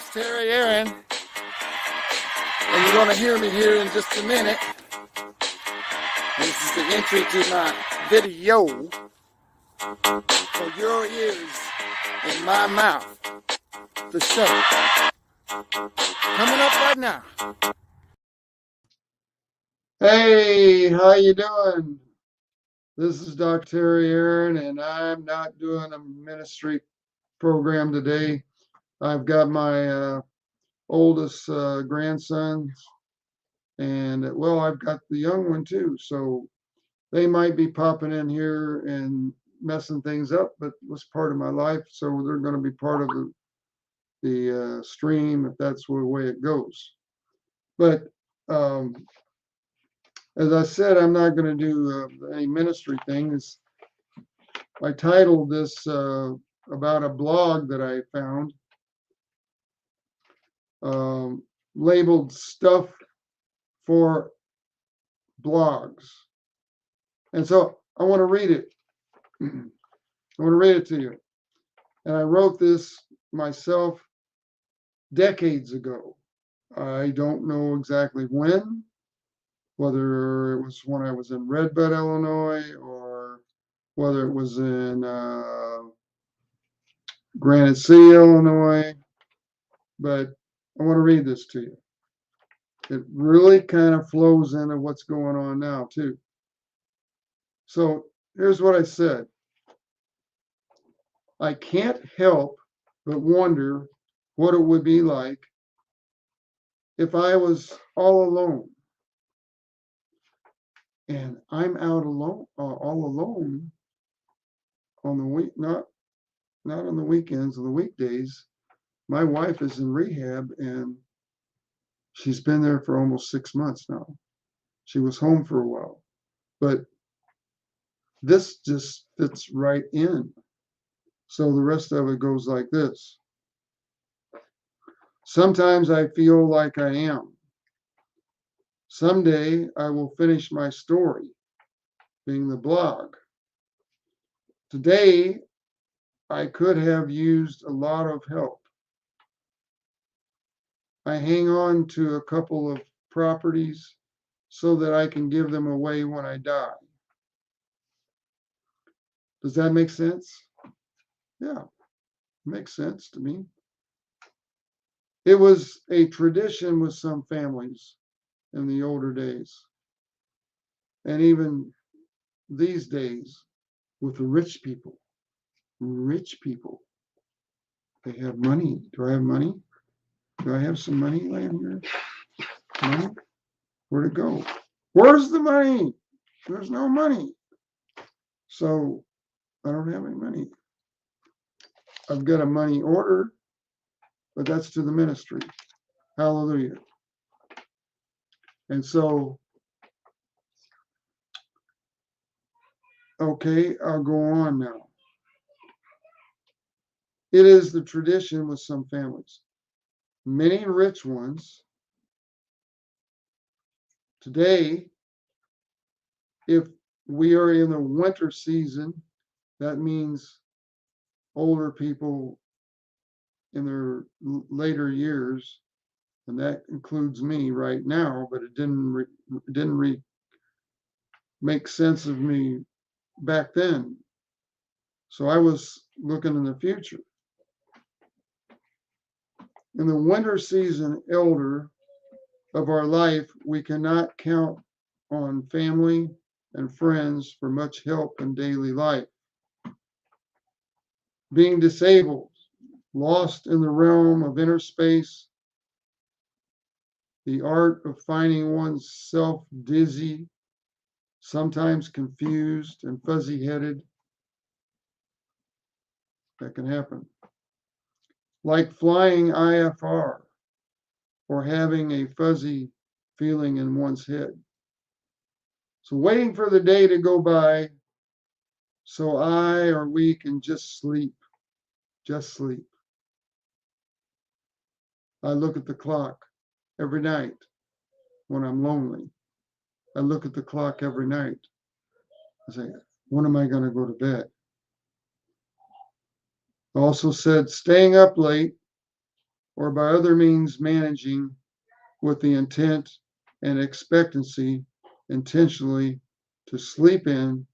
name's Terry Aaron, and you're going to hear me here in just a minute. This is the entry to my video for your ears and my mouth. The show coming up right now. Hey, how you doing? This is Dr. Terry Aaron, and I'm not doing a ministry program today. I've got my oldest grandson, and well, I've got the young one too, so they might be popping in here and messing things up, but it was part of my life, so they're going to be part of the stream if that's the way it goes. But as I said, I'm not going to do any ministry things. I titled this about a blog that I found labeled Stuff for Blogs. And so I want to read it. I want to read it to you. And I wrote this myself decades ago. I don't know exactly when, whether it was when I was in Red Bud, Illinois, or whether it was in Granite City, Illinois, but I want to read this to you. It really kind of flows into what's going on now, too. So here's what I said. I can't help but wonder what it would be like if I was all alone. And I'm out alone, all alone on the week, not on the weekends, on the weekdays. My wife is in rehab, and she's been there for almost 6 months now. She was home for a while, but this just fits right in. So the rest of it goes like this. Sometimes I feel like I am. Someday I will finish my story, being the blog. Today I could have used a lot of help. I hang on to a couple of properties so that I can give them away when I die. Does that make sense? Yeah, makes sense to me. It was a tradition with some families in the older days, and even these days with the rich people. Rich people, they have money. Do I have money? Do I have some money laying here? Money? Where'd it go? Where's the money? There's no money. So I don't have any money. I've got a money order, but that's to the ministry. Hallelujah. And so, okay, I'll go on now. It is the tradition with some families. Many rich ones today, if we are in the winter season, that means older people in their later years, and that includes me right now, but it didn't make sense of me back then. So I was looking in the future. In the winter season elder of our life, we cannot count on family and friends for much help in daily life. Being disabled, lost in the realm of inner space, the art of finding oneself dizzy, sometimes confused and fuzzy-headed, that can happen. Like flying IFR or having a fuzzy feeling in one's head. So waiting for the day to go by so I or we can just sleep. Just sleep. I look at the clock every night when I'm lonely. I look at the clock every night. I say, when am I going to go to bed? I also said staying up late or by other means managing with the intent and expectancy intentionally to sleep in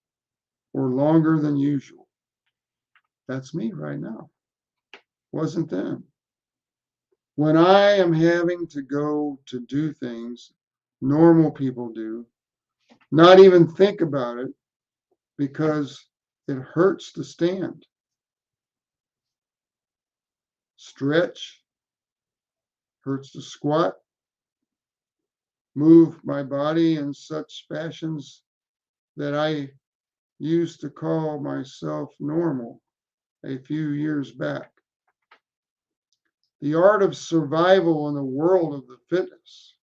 or longer than usual. That's me right now. Wasn't then. When I am having to go to do things normal people do, not even think about it because it hurts to stand, stretch, hurts to squat, move my body in such fashions that I used to call myself normal a few years back. The art of survival in the world of the fitness,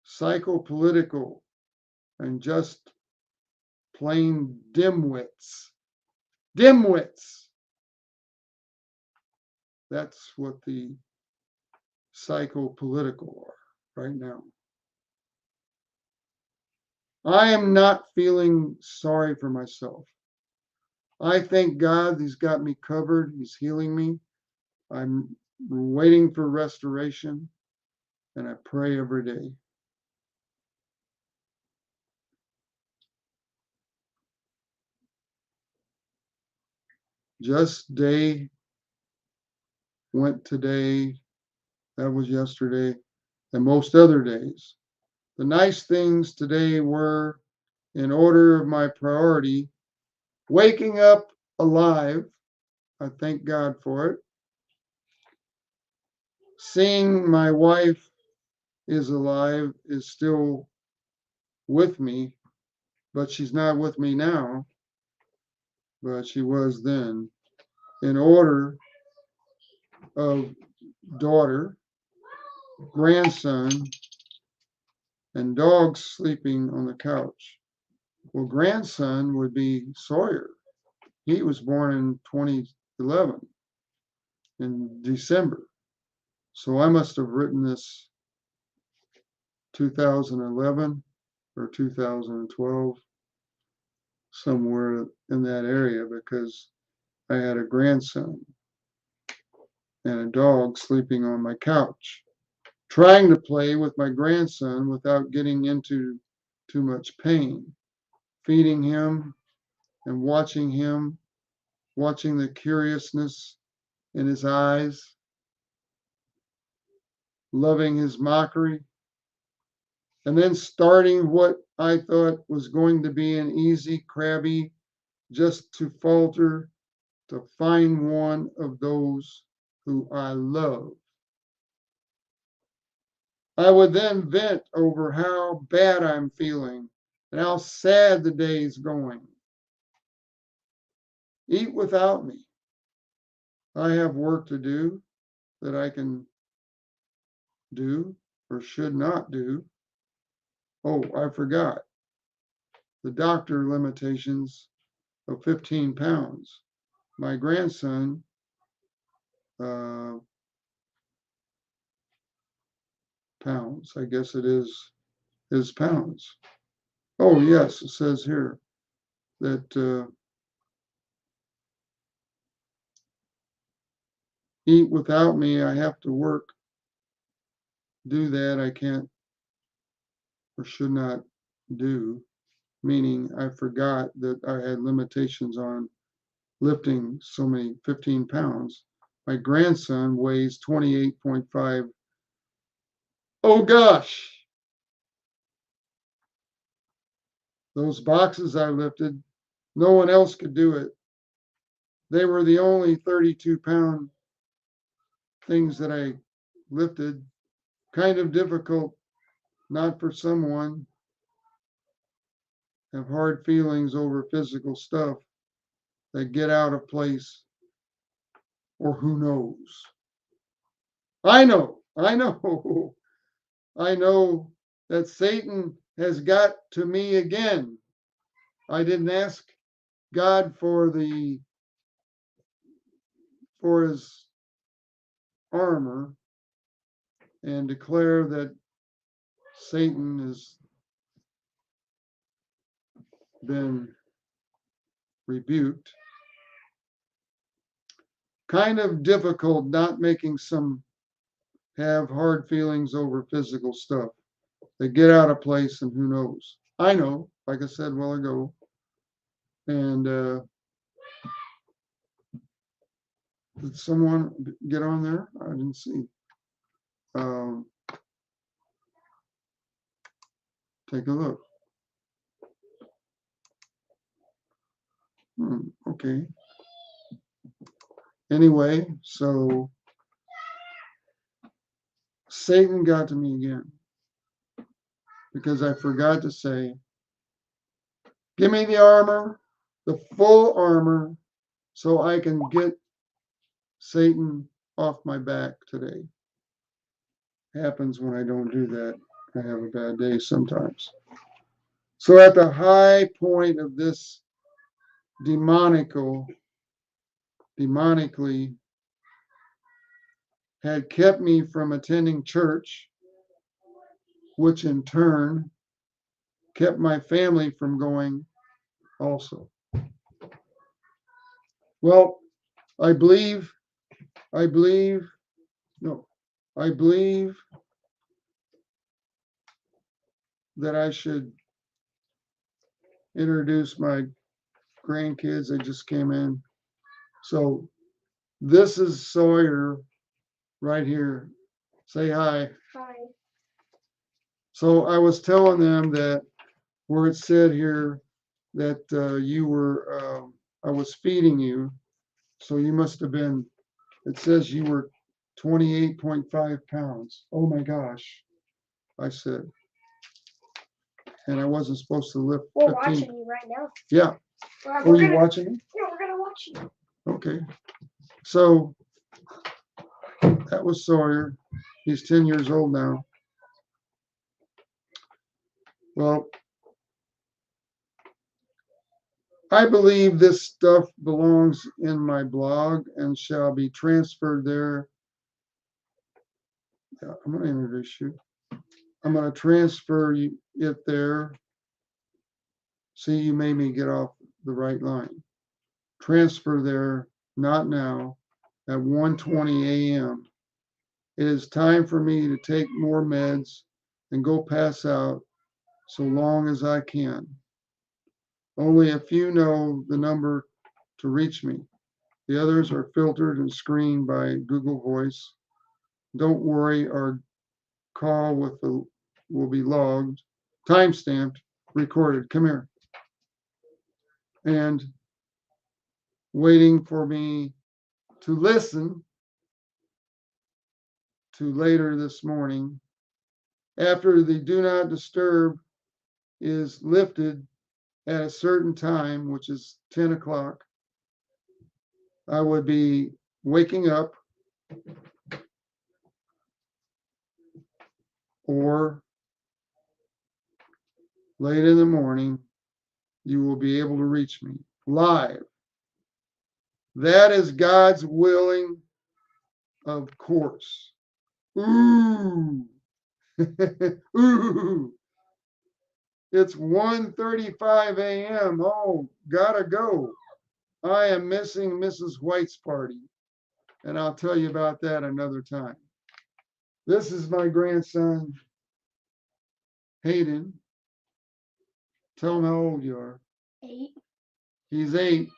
psychopolitical, and just plain dimwits. Dimwits! That's what the psychopolitical are right now. I am not feeling sorry for myself. I thank God He's got me covered. He's healing me. I'm waiting for restoration, and I pray every day. Just day went today, that was yesterday, and most other days. The nice things today were, in order of my priority, waking up alive. I thank God for it. Seeing my wife is alive, is still with me, but she's not with me now, but she was then. In order of daughter, grandson, and dogs sleeping on the couch. Well, grandson would be Sawyer. He was born in 2011 in December. So I must have written this 2011 or 2012, somewhere in that area, because I had a grandson and a dog sleeping on my couch, trying to play with my grandson without getting into too much pain, feeding him and watching the curiousness in his eyes, loving his mockery, and then starting what I thought was going to be an easy, crabby, just to falter, to find one of those who I love. I would then vent over how bad I'm feeling and how sad the day's going. Eat without me. I have work to do that I can do or should not do. Oh, I forgot the doctor limitations of 15 pounds. My grandson, pounds, I guess it is pounds. Oh, yes, it says here that eat without me, I have to work, do that I can't or should not do, meaning I forgot that I had limitations on lifting so many 15 pounds. My grandson weighs 28.5. Oh gosh, those boxes I lifted, no one else could do it. They were the only 32-pound things that I lifted. Kind of difficult, not for someone have hard feelings over physical stuff that get out of place, or who knows. I know, I know, I know that Satan has got to me again. I didn't ask God for his armor and declare that Satan has been rebuked. Kind of difficult not making some have hard feelings over physical stuff. They get out of place, and who knows? I know, like I said a while ago. And did someone get on there? I didn't see. Um, take a look. Okay. Anyway, so Satan got to me again because I forgot to say, give me the armor, the full armor, so I can get Satan off my back today. Happens when I don't do that. I have a bad day sometimes. So at the high point of this demonically had kept me from attending church, which in turn kept my family from going also. Well, I believe that I should introduce my grandkids. They just came in. So this is Sawyer right here. Say hi. Hi. So I was telling them that where it said here that you were, I was feeding you. So you must have been, it says you were 28.5 pounds. Oh my gosh, I said. And I wasn't supposed to lift We're 15. watching you right now. Yeah. We're Oh, you gonna, watching me? Yeah, we're gonna watch you. Okay. So that was Sawyer. He's 10 years old now. Well, I believe this stuff belongs in my blog and shall be transferred there. Yeah, I'm going to introduce you. I'm going to transfer it there. See, you made me get off the right line. Transfer there, not now, at 1:20 a.m. It is time for me to take more meds and go pass out so long as I can. Only a few know the number to reach me. The others are filtered and screened by Google Voice. Don't worry, our call will be logged, time-stamped, recorded. Come here. And waiting for me to listen to later this morning. After the do not disturb is lifted at a certain time, which is 10 o'clock, I would be waking up or late in the morning, you will be able to reach me live. That is God's willing, of course. Ooh. Ooh. It's 1:35 a.m. Oh, gotta go. I am missing Mrs. White's party, and I'll tell you about that another time. This is my grandson, Hayden. Tell him how old you are. 8. He's 8.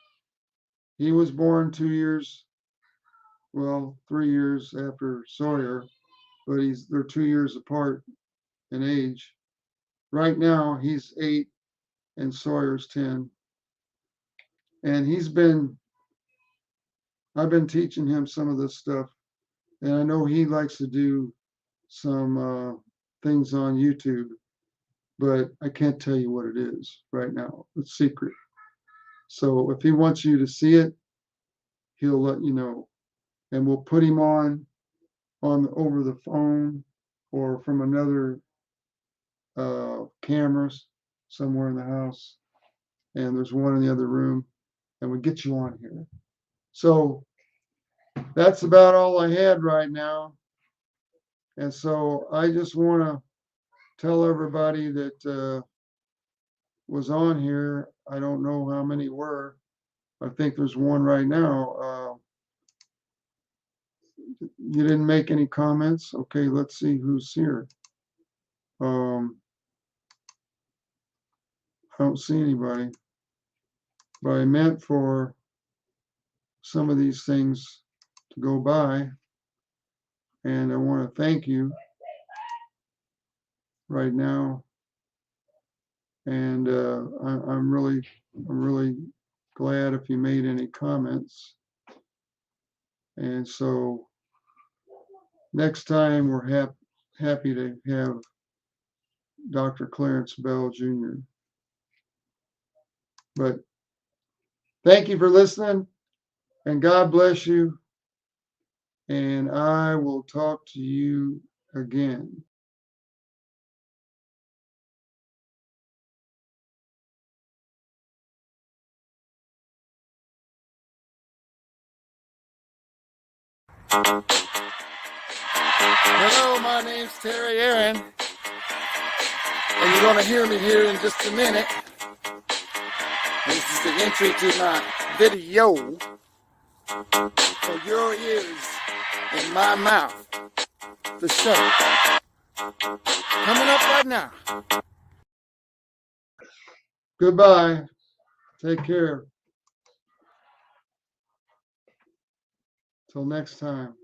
He was born 3 years after Sawyer, but they're 2 years apart in age. Right now, he's 8 and Sawyer's 10. And I've been teaching him some of this stuff. And I know he likes to do some things on YouTube, but I can't tell you what it is right now. It's secret. So if he wants you to see it, he'll let you know. And we'll put him on over the phone or from another cameras somewhere in the house. And there's one in the other room, and we get you on here. So that's about all I had right now. And so I just want to tell everybody that was on here. I don't know how many were. I think there's one right now. You didn't make any comments? Okay, let's see who's here. I don't see anybody. But I meant for some of these things to go by. And I want to thank you right now. And I'm really glad if you made any comments. And so next time we're happy to have Dr. Clarence Bell Jr. But thank you for listening, and God bless you. And I will talk to you again. Hello, my name's Terry Aaron, and you're going to hear me here in just a minute. This is the entry to my video for your ears and my mouth. The show coming up right now. Goodbye. Take care. Till next time.